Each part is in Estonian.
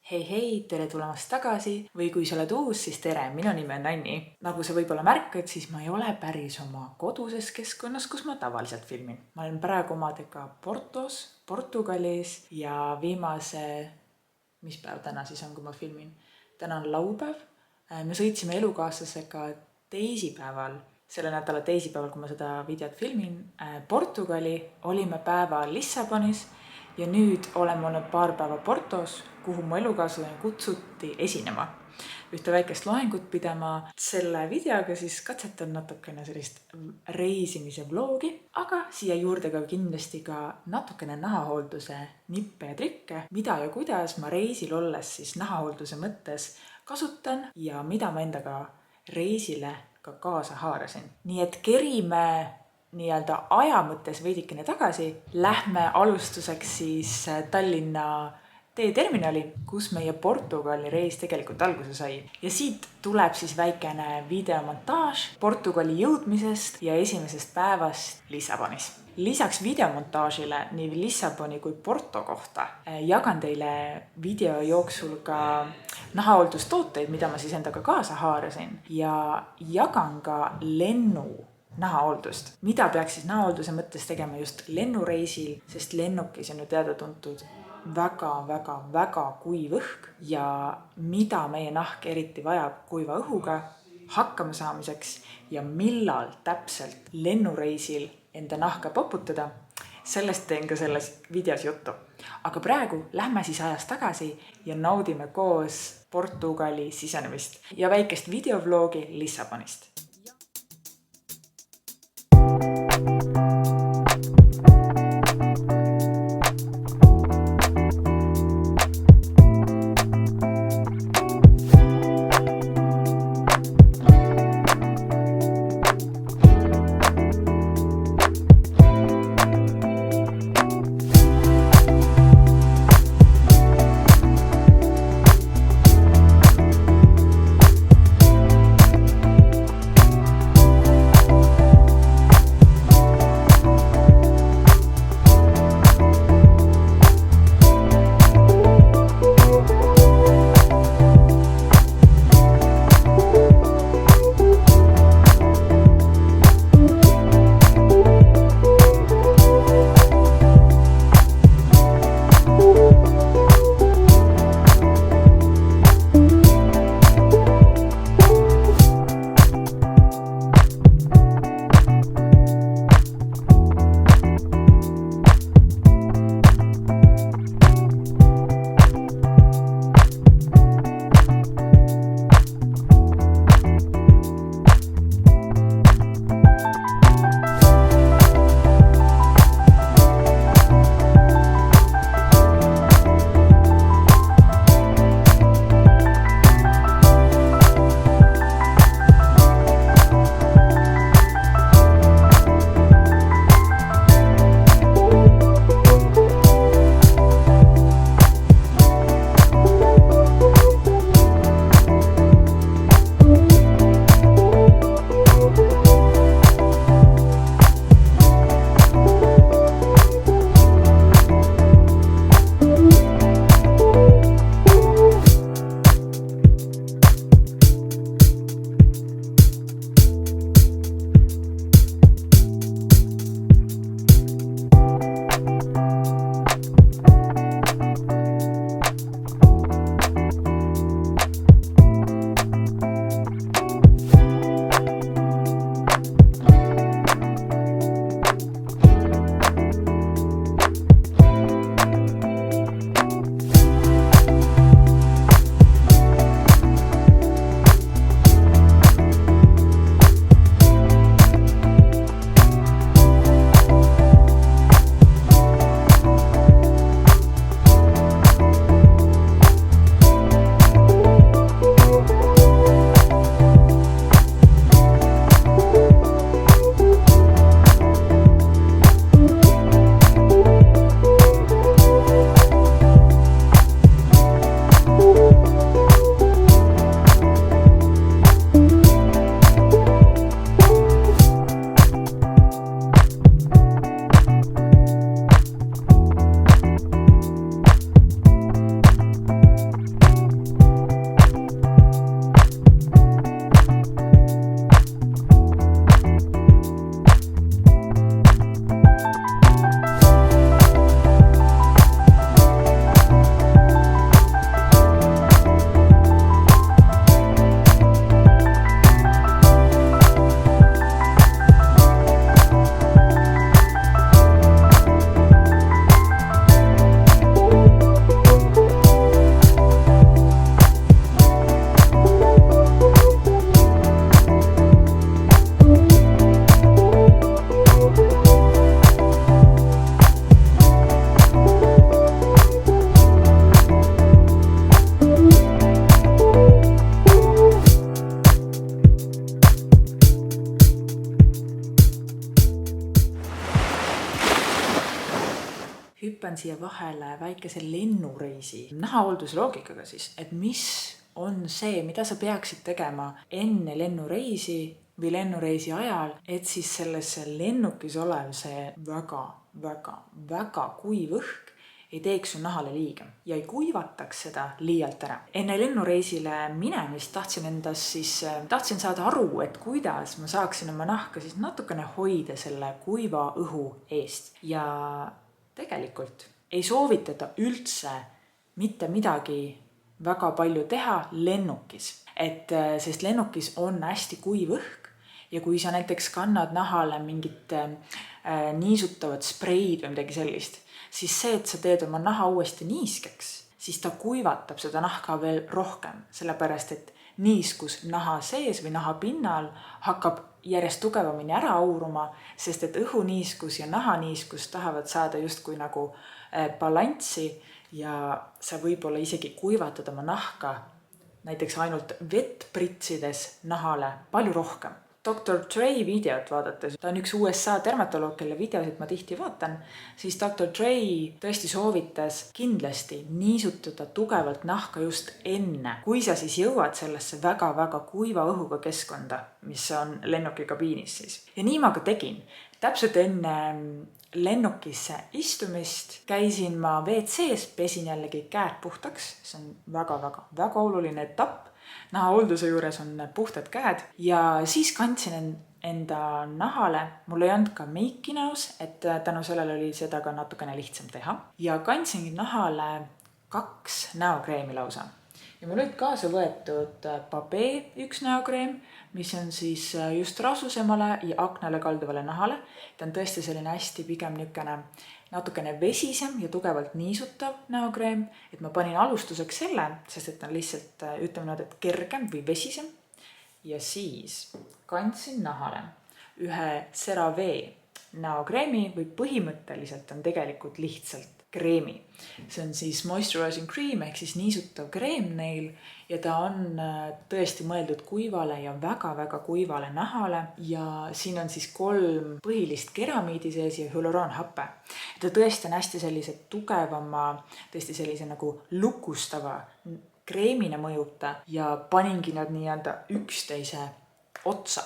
Hei, tere tulemast tagasi või kui sa oled uus, siis tere, minu nimi on Anni. Nagu sa võib-olla märkad, siis ma ei ole päris oma koduses keskkonnas, kus ma tavaliselt filmin. Ma olen praegu omadega Portos, Portugalis ja mis päev täna siis on, kui ma filmin? Täna on laupäev. Me sõitsime elukaaslasega teisipäeval, selle nädala teisipäeval, kui ma seda videot filmin, Portugali, olime päeva Lissabonis ja nüüd oleme olnud paar päeva Portos, kuhu mu elukaaslane kutsuti esinema. Ühte väikest loengut pidama. Selle videoga siis katsetan natukene sellist reisimise vlogi, aga siia juurde ka kindlasti ka natukene nahahoolduse nippe ja trikke, mida ja kuidas ma reisil olles siis nahahoolduse mõttes kasutan ja mida ma endaga reisile ka kaasa haarasin. Nii et kerime nii-öelda aja mõttes veidikene tagasi. Lähme alustuseks siis Tallinna teeterminali, kus meie Portugali reis tegelikult alguse sai. Ja siit tuleb siis väikene videomontaaž Portugali jõudmisest ja esimesest päevast Lissabonis. Lisaks videomontaažile nii Lissaboni kui Porto kohta jagan teile video jooksul ka nahahooldustooteid, mida ma siis endaga kaasa haarasin ja jagan ka nahahooldust. Mida peaks siis nahahoolduse mõttes tegema just lennureisil, sest lennukis on ju teada-tuntud väga kuiv õhk ja mida meie nahk eriti vajab kuiva õhuga hakkama saamiseks ja millal täpselt lennureisil enda nahka poputada, sellest teen ka selles videos juttu. Aga praegu lähme siis ajas tagasi ja naudime koos Portugali sisenemist ja väikest videovloogi Lissabonist. jagan siia vahele väikese lennureisi nahahooldusloogikaga siis, et mis on see, mida sa peaksid tegema enne lennureisi või lennureisi ajal, et siis selles lennukis olev see väga kuiv õhk ei teeks su nahale liiga ja ei kuivataks seda liialt ära. Enne lennureisile minemist tahtsin saada aru, et kuidas ma saaksin oma nahka siis natukene hoida selle kuiva õhu eest. Ja tegelikult ei soovitata üldse mitte midagi väga palju teha lennukis. Sest lennukis on hästi kuiv õhk ja kui sa näiteks kannad nahale mingit niisutavat spreid või midagi sellist, siis see, et sa teed oma naha uuesti niiskeks, siis ta kuivatab seda nahka veel rohkem, sellepärast et niiskus naha sees või naha pinnal hakkab järjest tugevamini ära auruma, sest et õhuniiskus ja nahaniiskus tahavad saada justkui nagu balanssi ja sa võib-olla isegi kuivatad oma nahka näiteks ainult vett pritsides nahale palju rohkem. Dr. Dre videot vaadates, ta on üks USA dermatoloog, kelle videosid ma tihti vaatan, siis Dr. Dre tõesti soovitas kindlasti niisutada tugevalt nahka just enne, kui sa siis jõuad sellesse väga kuiva õhuga keskkonda, mis on lennuki kabiinis siis. Ja nii ma ka tegin. Täpselt enne lennukisse istumist käisin ma WC-s, pesin jällegi käed puhtaks, see on väga oluline etapp. Nahahoolduse juures on puhtad käed ja siis kandsin enda nahale, mul ei olnud ka meiki näos, et tänu sellele oli seda ka natukene lihtsam teha. Ja kandsingi nahale 2 näokreemi lausa. Ja mul olid kaasa võetud Babee 1 näokreem, mis on siis just rasusemale ja aknale kalduvale nahale. Ta on tõesti selline hästi pigem natukene vesisem ja tugevalt niisutav näokreem, et ma panin alustuseks selle, sest et ta on lihtsalt, ütleme et kergem või vesisem. Ja siis kandsin nahale ühe CeraVe näokreemi või põhimõtteliselt on tegelikult lihtsalt kreemi. See on siis moisturizing cream ehk siis niisutav kreem neil ja ta on tõesti mõeldud kuivale ja väga kuivale nahale ja siin on siis 3 põhilist keramiidi sees ja hüaloraanhappe. Ta tõesti on hästi sellise tugevama, tõesti sellise nagu lukustava kreemina mõjuta ja paningi nad nii-öelda üksteise otsa.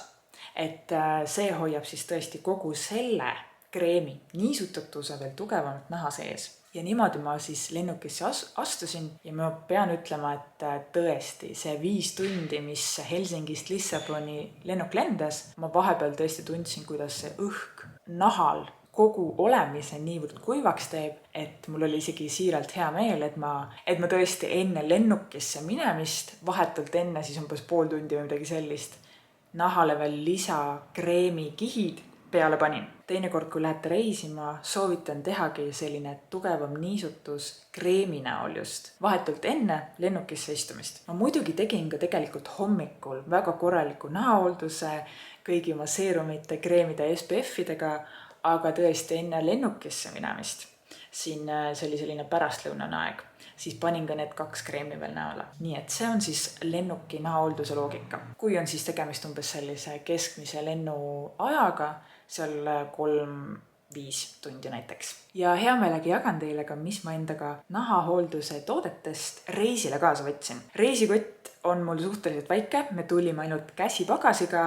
Et see hoiab siis tõesti kogu selle kreemi niisutatuse veel tugevamalt naha sees. Ja niimoodi ma siis lennukisse astusin ja ma pean ütlema, et tõesti see 5 tundi, mis Helsingist Lissaboni lennuk lendas, ma vahepeal tõesti tundsin, kuidas see õhk nahal kogu olemise niivõrd kuivaks teeb, et mul oli isegi siiralt hea meel, et ma tõesti enne lennukisse minemist, vahetult enne siis umbes pool tundi või midagi sellist, nahale veel lisakreemi kihid peale panin. Teinekord, kui lähete reisima, soovitan tehagi selline tugevam niisutus kreemi näol just vahetult enne lennukisse istumist. Ma muidugi tegin ka tegelikult hommikul väga korraliku nahahoolduse kõigi oma seerumite, kreemide ja SPF-idega, aga tõesti enne lennukisse minemist. Siin see oli selline pärastlõunane aeg. Siis panin ka need 2 kreemi veel näole. Nii et see on siis lennuki nahahoolduse loogika. Kui on siis tegemist umbes sellise keskmise lennu ajaga, seal 3-5 tundi näiteks. Ja hea meelega jagan teile ka, mis ma endaga nahahoolduse toodetest reisile kaasa võtsin. Reisikott on mul suhteliselt väike, me tulime ainult käsipagasiga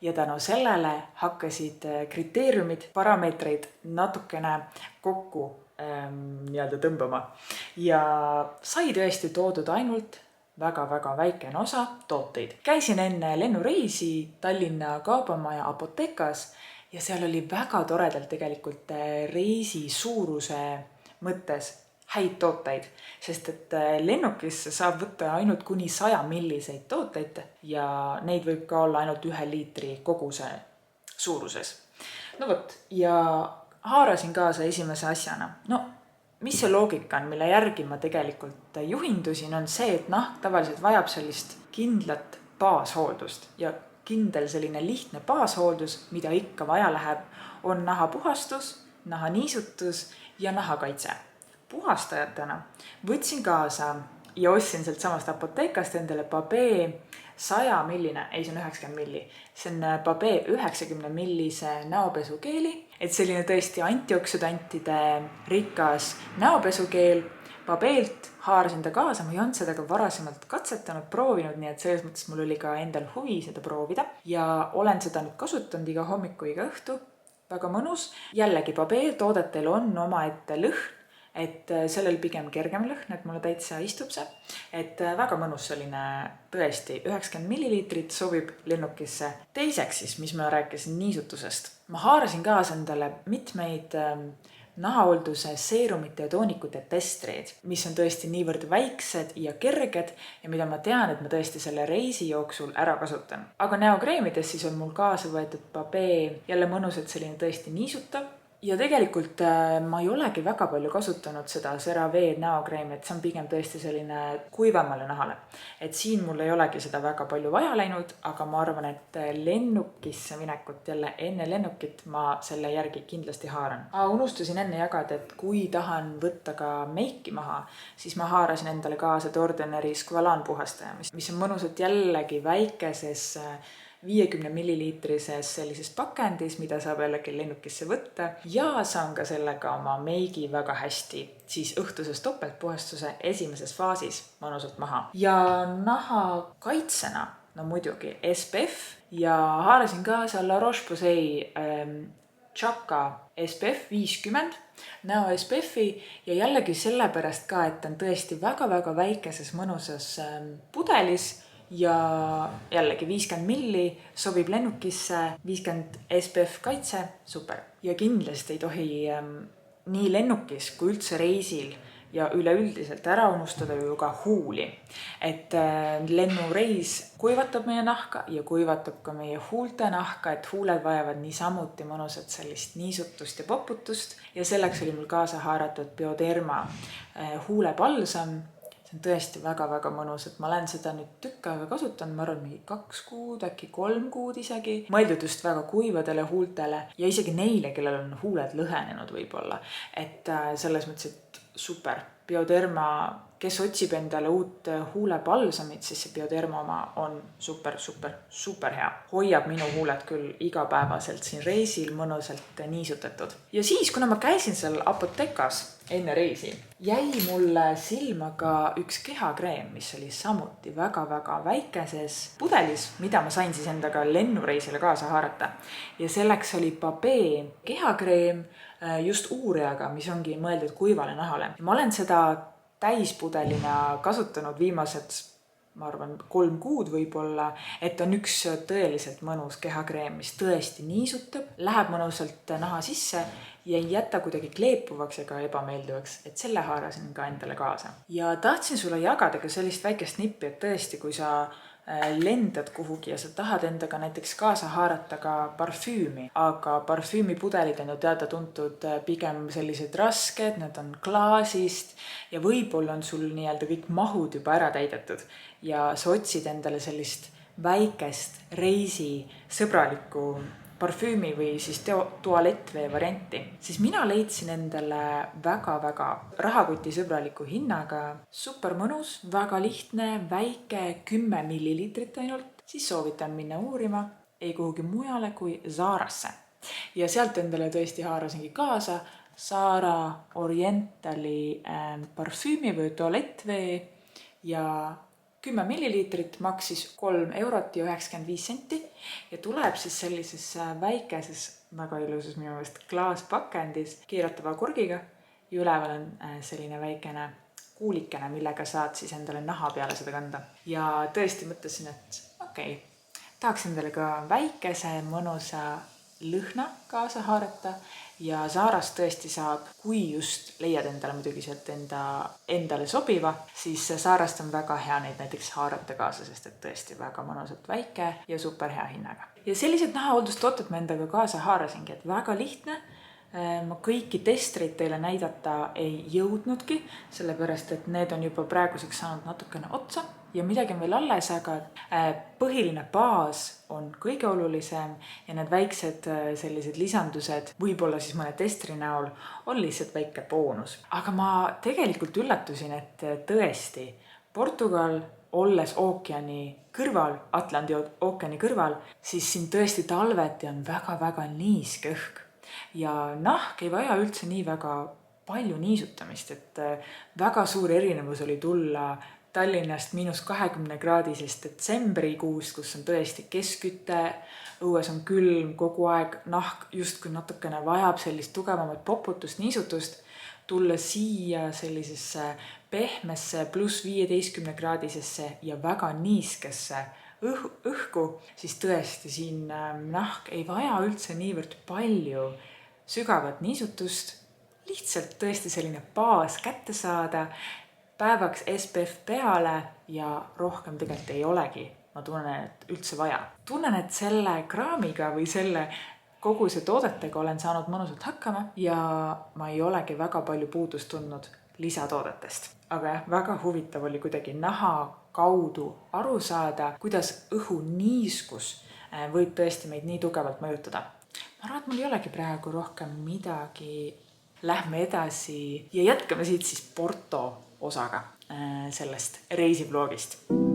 ja tänu sellele hakkasid kriteeriumid, parameetreid natukene kokku nii-öelda tõmbama. Ja sai tõesti toodud ainult väga väikene osa tooteid. Käisin enne lennureisi Tallinna Kaubamaja Apotekas ja seal oli väga toredalt tegelikult reisi suuruse mõttes häid tooteid, sest et lennukisse saab võtta ainult kuni 100 milliseid tooteid ja neid võib ka olla ainult 1 liitri koguse suuruses. No võt, ja haarasin kaasa esimese asjana. No, mis see loogika on, mille järgi ma tegelikult juhindusin, on see, et nahk tavaliselt vajab sellist kindlat baashooldust ja kindel selline lihtne baashooldus, mida ikka vaja läheb, on nahapuhastus, nahaniisutus ja nahakaitse. Puhastajatena võtsin kaasa ja ostsin sealt samast apoteekast endale Babee 100 milline, ei see on 90 milli. See on Babee 90 millise näopesukeeli, et selline tõesti antioksüdantide rikas näopesukeel. Babeelt haarasin ta kaasa, ma ei olnud seda ka varasemalt katsetanud, proovinud, nii et selles mõttes mul oli ka endal huvi seda proovida. Ja olen seda nüüd kasutanud iga hommiku, iga õhtu, väga mõnus. Jällegi Babee toodetel on omaette lõhn, et sellel pigem kergem lõhn, et mulle täitsa istub see. Et väga mõnus selline tõesti 90 milliliitrit sobib lennukisse. Teiseks siis, mis ma rääkisin niisutusest. Ma haarasin kaasa endale mitmeid nahahoolduse seerumite ja toonikute testreid, mis on tõesti niivõrd väiksed ja kerged ja mida ma tean, et ma tõesti selle reisi jooksul ära kasutan. Aga näokreemides siis on mul kaasa võetud Babee jälle mõnus, et selline tõesti niisutav. Ja tegelikult ma ei olegi väga palju kasutanud seda CeraVe näokreemi, et see on pigem tõesti selline kuivamale nahale. Et siin mul ei olegi seda väga palju vaja läinud, aga ma arvan, et lennukisse minekut jälle enne lennukit ma selle järgi kindlasti haaran. Unustasin enne jagada, et kui tahan võtta ka meiki maha, siis ma haarasin endale kaasa The Ordinary Squalan puhastaja, mis on mõnusalt jällegi väikeses 50 milliliitrises sellises pakendis, mida saab jällegi lennukisse võtta ja saan ka sellega oma meigi väga hästi siis õhtuses topeltpuhastuse esimeses faasis mõnusalt maha. Ja naha kaitsena, no muidugi SPF ja haarasin kaasa La Roche-Posay Chaka SPF 50 näo SPF-i ja jällegi sellepärast ka, et on tõesti väga-väga väikeses mõnusas pudelis. Ja jällegi 50 milli sobib lennukisse, 50 SPF kaitse, super. Ja kindlasti ei tohi nii lennukis kui üldse reisil ja üleüldiselt ära unustada ju ka huuli. Et lennureis kuivatab meie nahka ja kuivatab ka meie huulte nahka, et huuled vajavad niisamuti mõnusat sellist niisutust ja poputust. Ja selleks oli mul kaasa haaratud Bioderma huulepalsam. See on tõesti väga-väga mõnus, et ma olen seda nüüd tükk aega kasutanud, ma arvan mingi 2 kuud, äkki 3 kuud isegi. Mõeldud just väga kuivadele huultele ja isegi neile, kellel on huuled lõhenenud võib-olla. Et selles mõttes, et super. Bioderma, kes otsib endale uut huulepalsamit, siis see Bioderma oma on super hea. Hoiab minu huuled küll igapäevaselt siin reisil mõnusalt niisutatud. Ja siis, kuna ma käisin seal apotekas enne reisi, jäi mulle silma ka üks kehakreem, mis oli samuti väga-väga väikeses pudelis, mida ma sain siis endaga lennureisile kaasa haarata. Ja selleks oli Babee kehakreem just uureaga, mis ongi mõeldud kuivale nahale. Ma olen seda täispudelina kasutanud viimased, ma arvan, 3 kuud võib-olla, et on üks tõeliselt mõnus kehakreem, mis tõesti niisutab, läheb mõnusalt naha sisse ja ei jäta kuidagi kleepuvaks ega ebameeldivaks, et selle haarasin ka endale kaasa. Ja tahtsin sulle jagada ka sellist väikest nippi, et tõesti, kui sa lendad kuhugi ja sa tahad endaga näiteks kaasa haarata ka parfüümi, aga parfüümipudelid on ju teada-tuntud pigem sellised rasked, need on klaasist ja võib-olla on sul nii-öelda kõik mahud juba ära täidetud ja sa otsid endale sellist väikest reisi sõbralikku parfüümi või siis tualetvee varianti, siis mina leidsin endale väga-väga rahakotisõbraliku hinnaga, super mõnus, väga lihtne, väike 10 milliliitrit ainult, siis soovitan minna uurima ei kuhugi mujale kui Zarasse. Ja sealt endale tõesti haarasingi kaasa Zara Orientali parfüümi või tualetvee ja 10 milliliitrit maksis 3,95 € ja tuleb siis sellises väikeses, väga ilusas minu meelest klaaspakendis keeratava korgiga ja üleval on selline väikene kuulikene, millega saad siis endale naha peale seda kanda. Ja tõesti mõtlesin, et okei, tahaks endale ka väikese mõnusa lõhna kaasa haarata ja Zarast tõesti saab, kui just leiad endale muidugi sealt endale sobiva, siis Zarast on väga hea neid näiteks haarata kaasa, sest et tõesti väga mõnusalt väike ja super hea hinnaga. Ja sellised nahahooldustooted ma endaga kaasa haarasingi, et väga lihtne. Ma kõiki testreid teile näidata ei jõudnudki, sellepärast et need on juba praeguseks saanud natukene otsa ja midagi on veel alles, aga põhiline baas on kõige olulisem ja need väiksed sellised lisandused, võib-olla siis mõne testri näol, on lihtsalt väike boonus. Aga ma tegelikult üllatusin, et tõesti Portugal, olles ookeani kõrval, Atlandi ookeani kõrval, siis siin tõesti talveti on väga-väga niiske õhk. Ja nahk ei vaja üldse nii väga palju niisutamist, et väga suur erinevus oli tulla Tallinnast -20 kraadisest detsembrikuust, kus on tõesti keskküte, õues on külm kogu aeg, nahk justkui natukene vajab sellist tugevamat poputust, niisutust, tulla siia sellisesse pehmesse +15 kraadisesse ja väga niiskesse õhku, siis tõesti siin nahk ei vaja üldse niivõrd palju sügavat niisutust, lihtsalt tõesti selline baas kätte saada, päevaks SPF peale ja rohkem tegelikult ei olegi. Ma tunnen, et üldse vaja. Tunnen, et selle kraamiga või kogu see toodetega olen saanud mõnusalt hakkama ja ma ei olegi väga palju puudust tundnud lisatoodetest. Aga jah, väga huvitav oli kuidagi naha kaudu aru saada, kuidas õhu niiskus võib tõesti meid nii tugevalt mõjutada. Ma arvan, et mul ei olegi praegu rohkem midagi. Lähme edasi ja jätkame siit siis Porto osaga sellest reisivlogist.